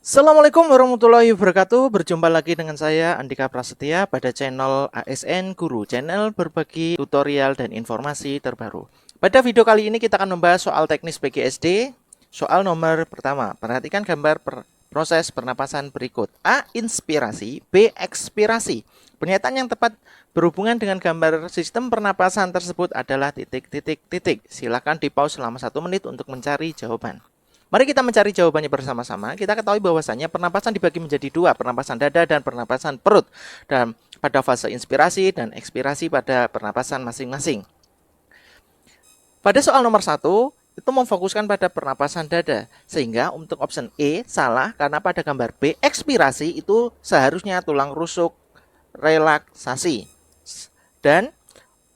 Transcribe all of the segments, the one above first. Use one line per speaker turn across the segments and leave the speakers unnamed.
Assalamualaikum warahmatullahi wabarakatuh. Berjumpa lagi dengan saya Andika Prasetya pada channel ASN Guru, channel berbagi tutorial dan informasi terbaru. Pada video kali ini kita akan membahas soal teknis PGSD. Soal nomor pertama, perhatikan gambar proses pernapasan berikut. A. Inspirasi. B. Ekspirasi. Pernyataan yang tepat berhubungan dengan gambar sistem pernapasan tersebut adalah titik. Silakan di pause selama 1 menit untuk mencari jawaban. Mari kita mencari jawabannya bersama-sama. Kita ketahui bahwasannya pernapasan dibagi menjadi 2, pernapasan dada dan pernapasan perut. Dan pada fase inspirasi dan ekspirasi pada pernapasan masing-masing. Pada soal nomor 1, itu memfokuskan pada pernapasan dada. Sehingga untuk option E salah karena pada gambar B, ekspirasi itu seharusnya tulang rusuk relaksasi dan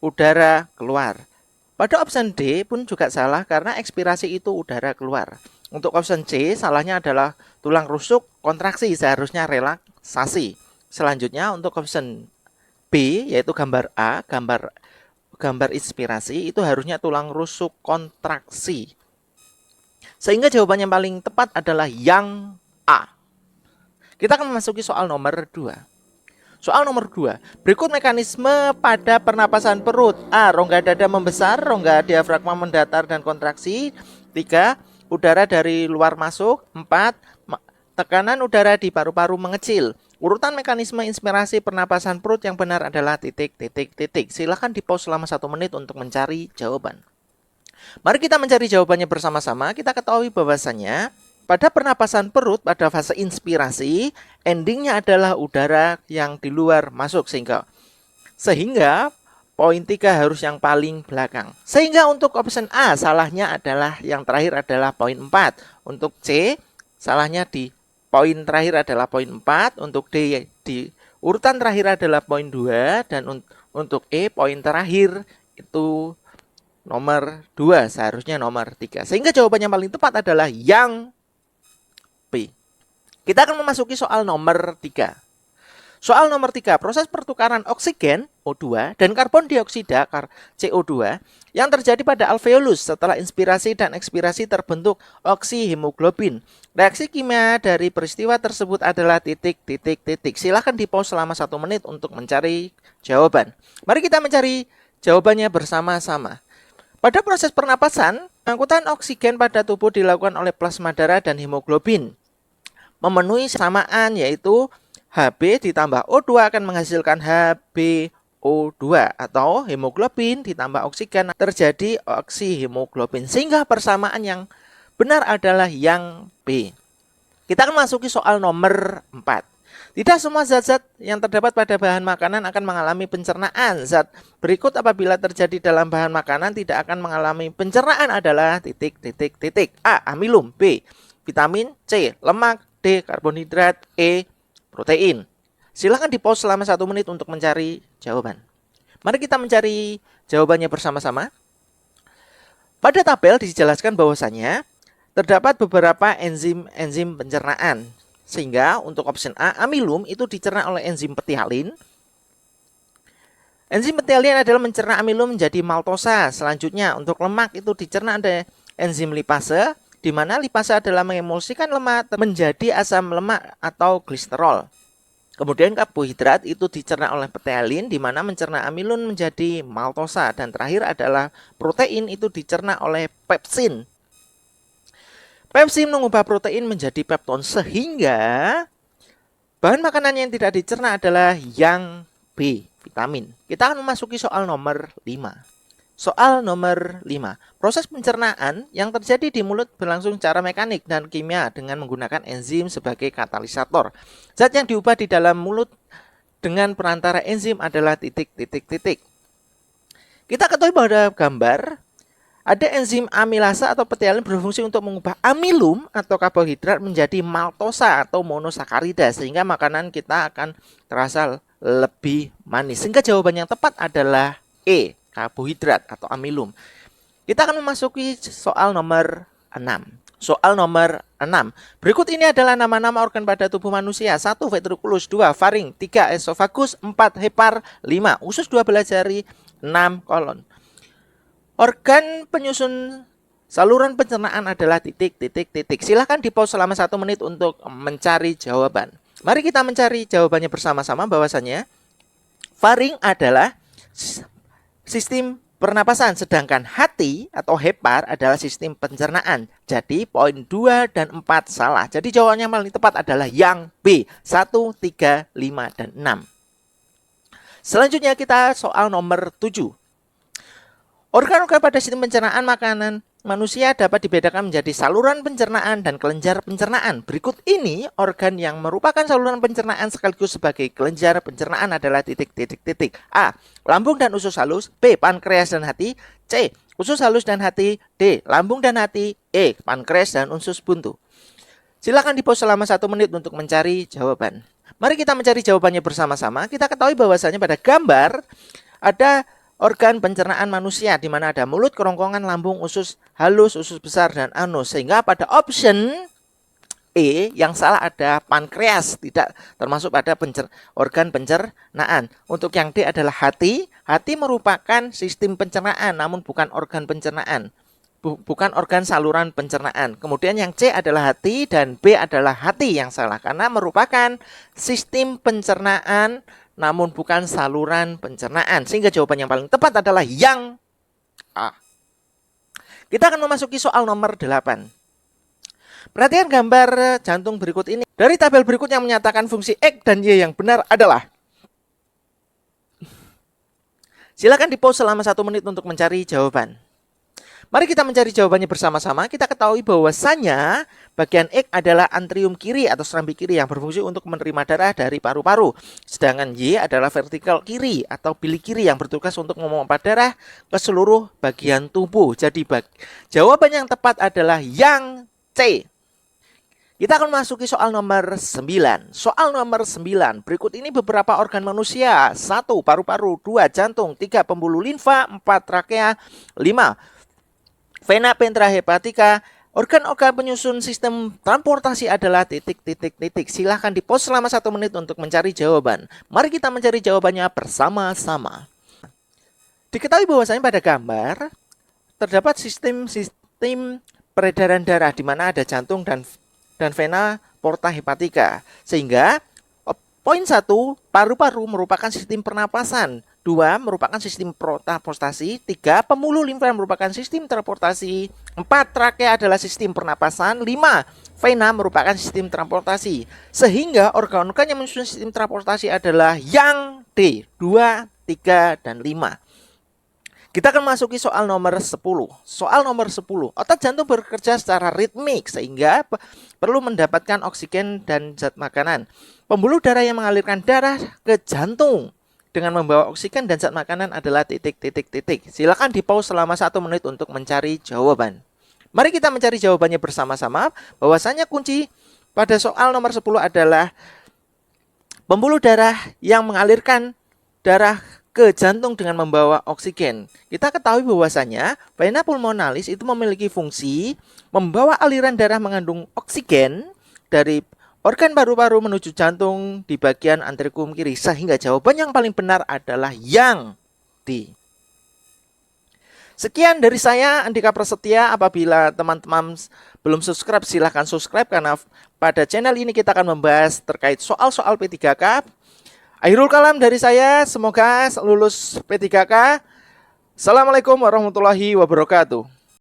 udara keluar. Pada option D pun juga salah karena ekspirasi itu udara keluar. Untuk option C, salahnya adalah tulang rusuk kontraksi, seharusnya relaksasi. Selanjutnya untuk option B, yaitu gambar A, gambar inspirasi, itu harusnya tulang rusuk kontraksi. Sehingga jawaban yang paling tepat adalah yang A. Kita akan memasuki soal nomor 2. Soal nomor 2, berikut mekanisme pada pernapasan perut. A. Rongga dada membesar, rongga diafragma mendatar dan kontraksi. 3. Udara dari luar masuk. 4. Tekanan udara di paru-paru mengecil. Urutan mekanisme inspirasi pernapasan perut yang benar adalah titik. Silakan di pause selama 1 menit untuk mencari jawaban. Mari kita mencari jawabannya bersama-sama. Kita ketahui bahwasannya pada pernapasan perut, pada fase inspirasi, endingnya adalah udara yang di luar masuk. Sehingga poin 3 harus yang paling belakang. Sehingga untuk option A, salahnya adalah yang terakhir adalah poin 4. Untuk C, salahnya di poin terakhir adalah poin 4. Untuk D, di urutan terakhir adalah poin 2. Dan untuk E, poin terakhir itu nomor 2, seharusnya nomor 3. Sehingga jawaban yang paling tepat adalah yang B. Kita akan memasuki soal nomor 3. Soal nomor 3, proses pertukaran oksigen O2 dan karbon dioksida CO2 yang terjadi pada alveolus setelah inspirasi dan ekspirasi terbentuk oksihemoglobin. Reaksi kimia dari peristiwa tersebut adalah titik. Silahkan di pause selama 1 menit untuk mencari jawaban. Mari kita mencari jawabannya bersama-sama. Pada proses pernapasan, angkutan oksigen pada tubuh dilakukan oleh plasma darah dan hemoglobin. Memenuhi samaan, yaitu Hb ditambah O2 akan menghasilkan HbO2 atau hemoglobin ditambah oksigen terjadi oksihemoglobin. Sehingga persamaan yang benar adalah yang B. Kita akan masuki soal nomor 4. Tidak semua zat-zat yang terdapat pada bahan makanan akan mengalami pencernaan. Zat berikut apabila terjadi dalam bahan makanan tidak akan mengalami pencernaan adalah titik. A. Amilum. B. Vitamin. C. Lemak. D. Karbohidrat. E. Protein. Silakan di pause selama 1 menit untuk mencari jawaban. Mari kita mencari jawabannya bersama-sama. Pada tabel dijelaskan bahwasanya terdapat beberapa enzim pencernaan. Sehingga untuk option A, amilum itu dicerna oleh enzim petialin. Enzim petialin adalah mencerna amilum menjadi maltosa. Selanjutnya untuk lemak itu dicerna ada enzim lipase, di mana lipase adalah mengemulsikan lemak menjadi asam lemak atau gliserol. Kemudian karbohidrat itu dicerna oleh petialin, di mana mencerna amilum menjadi maltosa. Dan terakhir adalah protein itu dicerna oleh pepsin. Pepsin mengubah protein menjadi pepton, sehingga bahan makanan yang tidak dicerna adalah yang B, vitamin. Kita akan memasuki soal nomor 5. Soal nomor 5. Proses pencernaan yang terjadi di mulut berlangsung secara mekanik dan kimia dengan menggunakan enzim sebagai katalisator. Zat yang diubah di dalam mulut dengan perantara enzim adalah titik. Kita ketahui pada gambar ada enzim amilase atau petialin berfungsi untuk mengubah amilum atau karbohidrat menjadi maltosa atau monosakarida, sehingga makanan kita akan terasa lebih manis. Sehingga jawaban yang tepat adalah E, karbohidrat atau amilum. Kita akan memasuki soal nomor 6. Soal nomor 6. Berikut ini adalah nama-nama organ pada tubuh manusia. 1. Ventriculus. 2. Faring. 3. Esophagus. 4. Hepar. 5. Usus 12 jari. 6. Kolon. Organ penyusun Saluran pencernaan adalah titik, titik, titik. Silahkan di-pause selama 1 menit untuk mencari jawaban. Mari kita mencari jawabannya bersama-sama bahwasanya faring adalah sistem pernapasan, sedangkan hati atau hepar adalah sistem pencernaan. Jadi poin 2 dan 4 salah. Jadi jawabannya yang paling tepat adalah yang B, 1, 3, 5, dan 6. Selanjutnya kita soal nomor 7. Organ-organ pada sistem pencernaan makanan manusia dapat dibedakan menjadi saluran pencernaan dan kelenjar pencernaan. Berikut ini organ yang merupakan saluran pencernaan sekaligus sebagai kelenjar pencernaan adalah titik, titik, titik. A. Lambung dan usus halus. B. Pankreas dan hati. C. Usus halus dan hati. D. Lambung dan hati. E. Pankreas dan usus buntu. Silakan di-pause selama 1 menit untuk mencari jawaban. Mari kita mencari jawabannya bersama-sama. Kita ketahui bahwasanya pada gambar ada organ pencernaan manusia di mana ada mulut, kerongkongan, lambung, usus halus, usus besar, dan anus. Sehingga pada option E yang salah ada pankreas, tidak termasuk pada organ pencernaan. Untuk yang D adalah hati. Hati merupakan sistem pencernaan namun bukan organ pencernaan. Bukan organ saluran pencernaan. Kemudian yang C adalah hati dan B adalah hati yang salah karena merupakan sistem pencernaan namun bukan saluran pencernaan. Sehingga jawaban yang paling tepat adalah yang A. Kita akan memasuki soal nomor 8. Perhatikan gambar jantung berikut ini. Dari tabel berikut yang menyatakan fungsi X dan Y yang benar adalah. Silakan di-pause selama 1 menit untuk mencari jawaban. Mari kita mencari jawabannya bersama-sama. Kita ketahui bahwasannya bagian X adalah antrium kiri atau serambi kiri yang berfungsi untuk menerima darah dari paru-paru. Sedangkan Y adalah vertikal kiri atau bilik kiri yang bertugas untuk memompa darah ke seluruh bagian tubuh. Jadi jawaban yang tepat adalah yang C. Kita akan memasuki soal nomor 9. Soal nomor 9. Berikut ini beberapa organ manusia. 1. Paru-paru. 2. Jantung. 3. Pembuluh limfa. 4. Trakea. 5. Vena pentra hepatika. Organ-organ penyusun sistem transportasi adalah titik, titik, titik. Silahkan di-pause selama 1 menit untuk mencari jawaban. Mari kita mencari jawabannya bersama-sama. Diketahui bahwasanya pada gambar terdapat sistem peredaran darah di mana ada jantung dan vena porta hepatika. Sehingga poin 1, paru-paru merupakan sistem pernapasan. 2 merupakan sistem transportasi. 3 pembuluh limfa merupakan sistem transportasi. 4 trakea adalah sistem pernapasan. 5 vena merupakan sistem transportasi. Sehingga organ-organ yang menyusun sistem transportasi adalah yang D, 2, 3, dan 5. Kita akan masuki soal nomor 10. Soal nomor 10. Otot jantung bekerja secara ritmik sehingga perlu mendapatkan oksigen dan zat makanan. Pembuluh darah yang mengalirkan darah ke jantung dengan membawa oksigen dan zat makanan adalah titik, titik, titik. Silakan di-pause selama 1 menit untuk mencari jawaban. Mari kita mencari jawabannya bersama-sama. Bahwasanya kunci pada soal nomor 10 adalah pembuluh darah yang mengalirkan darah ke jantung dengan membawa oksigen. Kita ketahui bahwasanya vena pulmonalis itu memiliki fungsi membawa aliran darah mengandung oksigen dari organ paru-paru menuju jantung di bagian anterikum kiri. Sehingga jawaban yang paling benar adalah yang D. Sekian dari saya, Andika Prasetya. Apabila teman-teman belum subscribe, silahkan subscribe karena pada channel ini kita akan membahas terkait soal-soal P3K. Akhirul kalam dari saya, semoga lulus P3K. Assalamualaikum warahmatullahi wabarakatuh.